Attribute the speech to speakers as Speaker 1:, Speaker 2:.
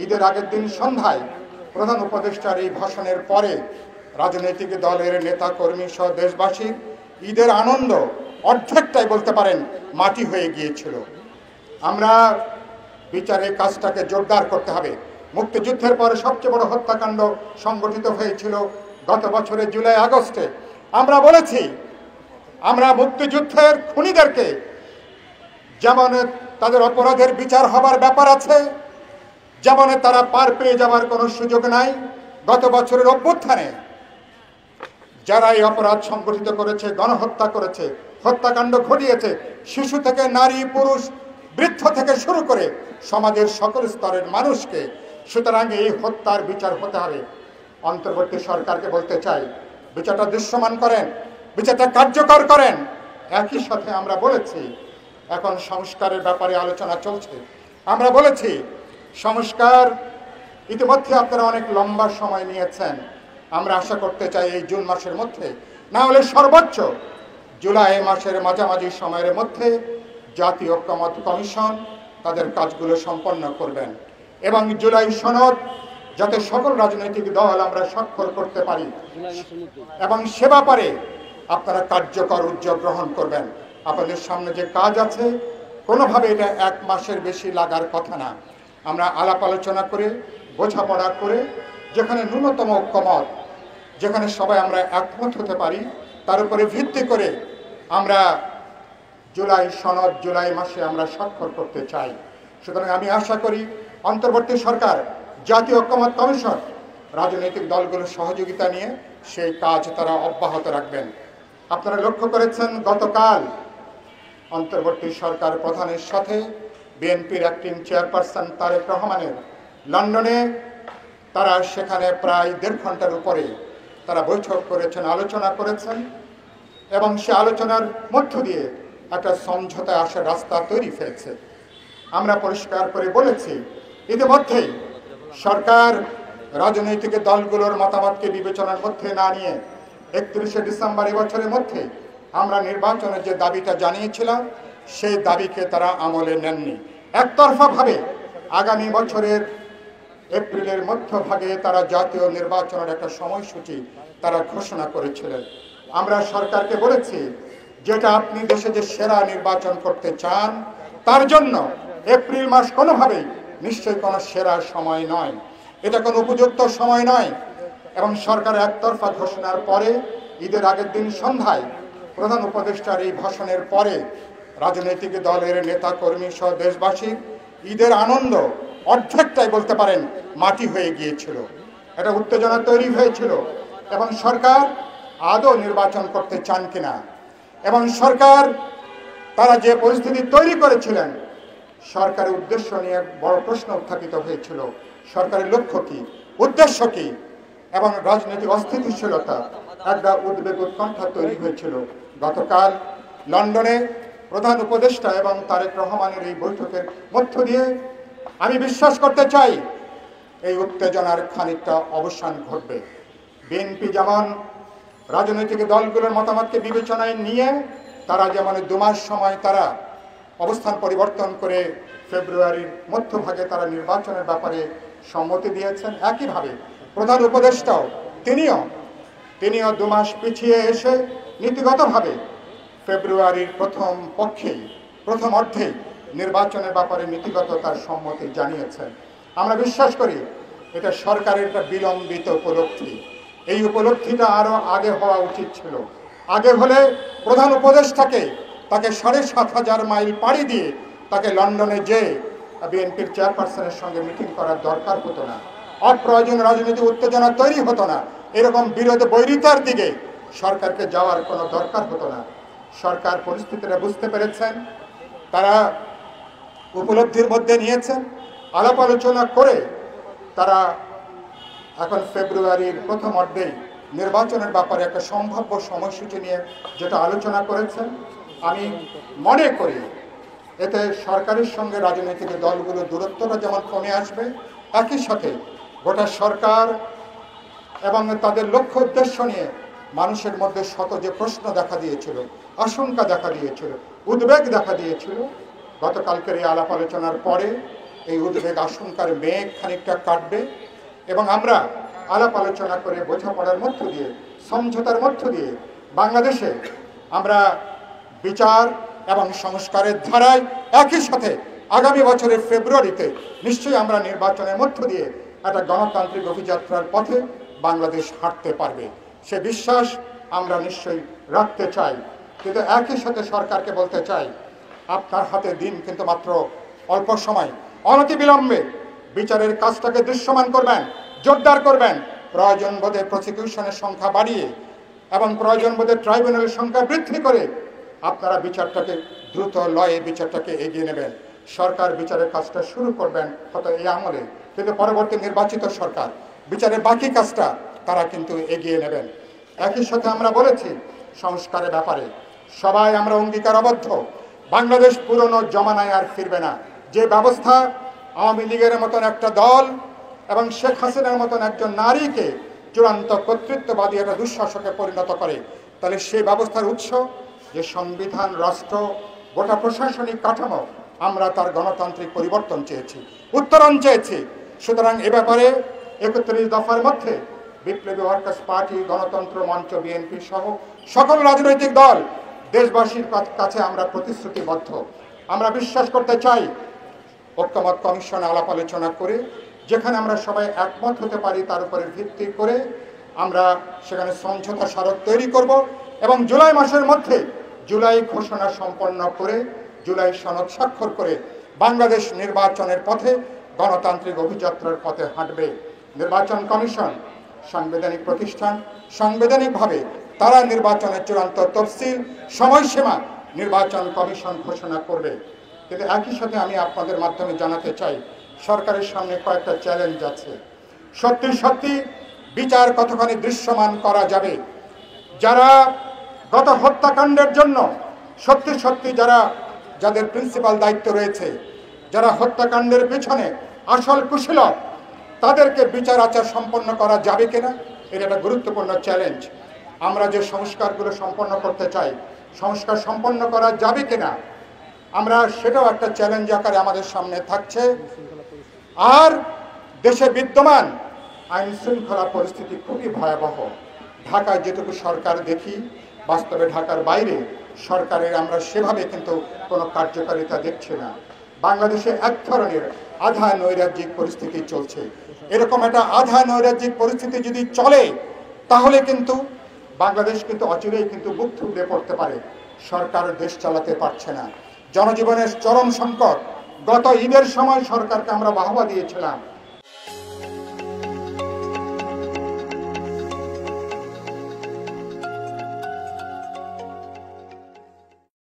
Speaker 1: ঈদের আগের দিন সন্ধ্যায় প্রধান উপদেষ্টার এই ভাষণের পরে রাজনৈতিক দলের নেতা কর্মী সহ দেশবাসীর ঈদের আনন্দ অর্ধেকটাই বলতে পারেন মাটি হয়ে গিয়েছিল। আমরা বিচারের কাজটাকে জোরদার করতে হবে। মুক্তিযুদ্ধের পরে সবচেয়ে বড় হত্যাকাণ্ড সংগঠিত হয়েছিল গত বছরের জুলাই আগস্টে। আমরা বলেছি আমরা মুক্তিযুদ্ধের খুনিদেরকে যেমন তাদের অপরাধের বিচার হবার ব্যাপার আছে, যেমন তারা পার পেয়ে যাওয়ার কোনো সুযোগ নাই। গত বছরের অভ্যুত্থানে যারা এই অপরাধ সংগঠিত করেছে, গণহত্যা করেছে, হত্যাকাণ্ড ঘটিয়েছে, শিশু থেকে নারী, পুরুষ, বৃদ্ধ থেকে শুরু করে সমাজের সকল স্তরের মানুষকে, সুতরাং এই হত্যার বিচার হতে হবে। অন্তর্বর্তী সরকারকে বলতে চাই, বিচারটা দৃশ্যমান করেন, বিচারটা কার্যকর করেন। একই সাথে আমরা বলেছি এখন সংস্কারের ব্যাপারে আলোচনা চলছে। আমরা বলেছি সংস্কার ইতিমধ্যে আপনারা অনেক লম্বা সময় নিয়েছেন। আমরা আশা করতে চাই এই জুন মাসের মধ্যে, না হলে সর্বোচ্চ জুলাই মাসের মাঝামাঝি সময়ের মধ্যে জাতীয় ঐক্যমত্য কমিশন তাদের কাজগুলো সম্পন্ন করবেন এবং জুলাই সনদ যাতে সকল রাজনৈতিক দল আমরা স্বাক্ষর করতে পারি এবং সে ব্যাপারে আপনারা কার্যকর উদ্যোগ গ্রহণ করবেন। আপনাদের সামনে যে কাজ আছে কোনোভাবে এটা 1 মাসের বেশি লাগার কথা না। আমরা আলাপ আলোচনা করে, বোঝাপড়া করে, যেখানে ন্যূনতম ঐক্যমত, যেখানে সবাই আমরা একমত হতে পারি, তার উপরে ভিত্তি করে আমরা জুলাই সনদ জুলাই মাসে আমরা স্বাক্ষর করতে চাই। সুতরাং আমি আশা করি অন্তর্বর্তী সরকার, জাতীয় ঐক্যমত্য কমিশন রাজনৈতিক দলগুলোর সহযোগিতা নিয়ে সেই কাজ তারা অব্যাহত রাখবেন। আপনারা লক্ষ্য করেছেন গতকাল অন্তর্বর্তী সরকার প্রধানের সাথে বিএনপির অ্যাক্টিং চেয়ারপারসন তারেক রহমানের লন্ডনে তারা সেখানে প্রায় 1.5 ঘন্টার উপরে তারা বৈঠক করেছেন, আলোচনা করেছেন এবং সে আলোচনার মধ্য দিয়ে একটা সমঝোতায় আসার রাস্তা তৈরি হয়েছে। আমরা পরিষ্কার করে বলেছি ইতিমধ্যেই সরকার রাজনৈতিক দলগুলোর মতামতকে বিবেচনার মধ্যে না নিয়ে 31শে ডিসেম্বর এবছরের মধ্যে আমরা নির্বাচনের যে দাবিটা জানিয়েছিলাম সেই দাবিকে তারা আমলে নেননি। একতরফাভাবে আগামী বছরের এপ্রিলের মধ্যভাগে তারা জাতীয় নির্বাচনের একটা সময়সূচি তারা ঘোষণা করেছিলেন। আমরা সরকারকে বলেছি যেটা আপনি দেশে যে সেরা নির্বাচন করতে চান তার জন্য এপ্রিল মাস কোনোভাবেই নিশ্চয়ই কোনো সেরা সময় নয়, এটা কোনো উপযুক্ত সময় নয়। এবং সরকার একতরফা ঘোষণার পরে ঈদের আগের দিন সন্ধ্যায় প্রধান উপদেষ্টার এই ভাষণের পরে রাজনৈতিক দলের নেতা কর্মী সহ দেশবাসীর ঈদের আনন্দ অর্ধেকটাই বলতে পারেন মাটি হয়ে গিয়েছিল। এটা উত্তেজনা তৈরি হয়েছিল এবং সরকার আদৌ নির্বাচন করতে চান কিনা এবং সরকার তারা যে পরিস্থিতি তৈরি করেছিলেন সরকারের উদ্দেশ্য নিয়ে বড় প্রশ্ন উত্থাপিত হয়েছিল। সরকারের লক্ষ্য কি, উদ্দেশ্য কি এবং রাজনৈতিক অস্থিতিশীলতা, একটা উদ্বেগ উৎকণ্ঠা তৈরি হয়েছিল। গতকাল লন্ডনে প্রধান উপদেষ্টা এবং তারেক রহমানের এই বৈঠকের মধ্য দিয়ে আমি বিশ্বাস করতে চাই এই উত্তেজনার খানিকটা অবসান ঘটবে। বিএনপি যেমন রাজনৈতিক দলগুলোর মতামতকে বিবেচনায় নিয়ে তারা যেমন 2 মাস সময় তারা অবস্থান পরিবর্তন করে ফেব্রুয়ারির মধ্যভাগে তারা নির্বাচনের ব্যাপারে সম্মতি দিয়েছেন, একইভাবে প্রধান উপদেষ্টাও তিনিও 2 মাস পিছিয়ে এসে নীতিগতভাবে ফেব্রুয়ারির প্রথম অর্ধেই নির্বাচনের ব্যাপারে নীতিগত তার সম্মতি জানিয়েছেন। আমরা বিশ্বাস করি এটা সরকারের একটা বিলম্বিত উপলব্ধি। এই উপলব্ধিটা আরও আগে হওয়া উচিত ছিল। আগে হলে প্রধান উপদেষ্টাকে তাকে 7,500 মাইল পাড়ি দিয়ে তাকে লন্ডনে যেয়ে বিএনপির চেয়ারপারসনের সঙ্গে মিটিং করার দরকার হতো না, অপ্রয়োজন রাজনৈতিক উত্তেজনা তৈরি হতো না, এরকম বিরোধী বৈরিতার দিকে সরকারকে যাওয়ার কোনো দরকার হতো না। সরকার পরিস্থিতিটা বুঝতে পেরেছেন, তারা উপলব্ধির মধ্যে নিয়েছেন, আলাপ আলোচনা করে তারা এখন ফেব্রুয়ারির প্রথম অর্ধেই নির্বাচনের ব্যাপারে একটা সম্ভাব্য সময়সূচি নিয়ে যেটা আলোচনা করেছেন। আমি মনে করি এতে সরকারের সঙ্গে রাজনৈতিক দলগুলোর দূরত্বটা যেমন কমে আসবে, একই সাথে গোটা সরকার এবং তাদের লক্ষ্য উদ্দেশ্য নিয়ে মানুষের মধ্যে শত যে প্রশ্ন দেখা দিয়েছিল, আশঙ্কা দেখা দিয়েছিল, উদ্বেগ দেখা দিয়েছিল, গতকালকের এই আলাপ আলোচনার পরে এই উদ্বেগ আশঙ্কার মেঘ খানিকটা কাটবে এবং আমরা আলাপ আলোচনা করে বোঝাপড়ার মধ্য দিয়ে, সমঝোতার মধ্য দিয়ে বাংলাদেশে আমরা বিচার এবং সংস্কারের ধারায় একই সাথে আগামী বছরের ফেব্রুয়ারিতে নিশ্চয়ই আমরা নির্বাচনের মধ্য দিয়ে একটা গণতান্ত্রিক অভিযাত্রার পথে বাংলাদেশ হাঁটতে পারবে। সে বিশ্বাস আমরা নিশ্চয়ই রাখতে চাই। কিন্তু একই সাথে সরকারকে বলতে চাই, আপনার হাতে দিন কিন্তু মাত্র অল্প সময়, অনতিবিলম্বে বিচারের কাজটাকে দৃশ্যমান করবেন, জোরদার করবেন, প্রয়োজন বোধে প্রসিকিউশনের সংখ্যা বাড়িয়ে এবং প্রয়োজন বোধে ট্রাইব্যুনালের সংখ্যা বৃদ্ধি করে আপনারা বিচারটাকে দ্রুত লয়ে বিচারটাকে এগিয়ে নেবেন। সরকার বিচারের কাজটা শুরু করবেন হয়তো এই আমলে, কিন্তু পরবর্তী নির্বাচিত সরকার বিচারের বাকি কাজটা তারা কিন্তু এগিয়ে নেবেন। একই সাথে আমরা বলেছি সংস্কারের ব্যাপারে সবাই আমরা অঙ্গীকারবদ্ধ। বাংলাদেশ পুরনো জমানায় আর ফিরবে না। যে ব্যবস্থা আওয়ামী লীগের মতন একটা দল এবং শেখ হাসিনার মতন একজন নারীকে চূড়ান্ত কর্তৃত্ববাদী একটা দুঃশাসকে পরিণত করে, তাহলে সেই ব্যবস্থার উৎস যে সংবিধান, রাষ্ট্র, গোটা প্রশাসনিক কাঠামো, আমরা তার গণতান্ত্রিক পরিবর্তন চেয়েছি, উত্তরণ চেয়েছি। সুতরাং এ ব্যাপারে ৩১ দফার মধ্যে বিপ্লবী ওয়ার্কার্স পার্টি, গণতন্ত্র মঞ্চ, বিএনপি সহ সকল রাজনৈতিক দল দেশবাসীর কাছে আমরা প্রতিশ্রুতিবদ্ধ। আমরা বিশ্বাস করতে চাই ঐক্যমত কমিশনে আলাপ আলোচনা করে যেখানে আমরা সবাই একমত হতে পারি তার উপরে ভিত্তি করে আমরা সেখানে সমঝোতা স্মারক তৈরি করব এবং জুলাই মাসের মধ্যে জুলাই ঘোষণা সম্পন্ন করে জুলাই সনদ স্বাক্ষর করে বাংলাদেশ নির্বাচনের পথে, গণতান্ত্রিক অভিযাত্রার পথে হাঁটবে। নির্বাচন কমিশন সাংবিধানিক প্রতিষ্ঠান, সাংবিধানিকভাবে তারা নির্বাচনের চূড়ান্ত তফসিল, সময়সীমা নির্বাচন কমিশন ঘোষণা করবে। কিন্তু একই সাথে আমি আপনাদের মাধ্যমে জানাতে চাই সরকারের সামনে কয়েকটা চ্যালেঞ্জ আছে। সত্যি সত্যি বিচার কতখানি দৃশ্যমান করা যাবে? যারা গত হত্যাকাণ্ডের জন্য সত্যি সত্যি যাদের প্রিন্সিপাল দায়িত্ব রয়েছে, যারা হত্যাকাণ্ডের পিছনে আসল কুশীলব, তাদেরকে বিচার আচার সম্পন্ন করা যাবে কিনা, এটা একটা গুরুত্বপূর্ণ চ্যালেঞ্জ। আমরা যে সংস্কারগুলো সম্পন্ন করতে চাই, সংস্কার সম্পন্ন করা যাবে কিনা, আমরা সেটাও একটা চ্যালেঞ্জ আকারে আমাদের সামনে থাকছে। আর দেশে বিদ্যমান আইন শৃঙ্খলা পরিস্থিতি খুবই ভয়াবহ। ঢাকায় যেটুকু সরকার দেখি, বাস্তবে ঢাকার বাইরে সরকারের আমরা সেভাবে কিন্তু কোনো কার্যকারিতা দেখছি না। বাংলাদেশে এক ধরনের আধা নৈরাজ্যিক পরিস্থিতি চলছে। এরকম একটা আধা নৈরাজ্যিক পরিস্থিতি যদি চলে তাহলে কিন্তু বাংলাদেশ কিন্তু অচিরেই কিন্তু বুক থুবড়ে পড়তে পারে। সরকার দেশ চালাতে পারছে না, জনজীবনের চরম সংকট। গত ঈদের সময় সরকারকে আমরা বাহবা দিয়েছিলাম,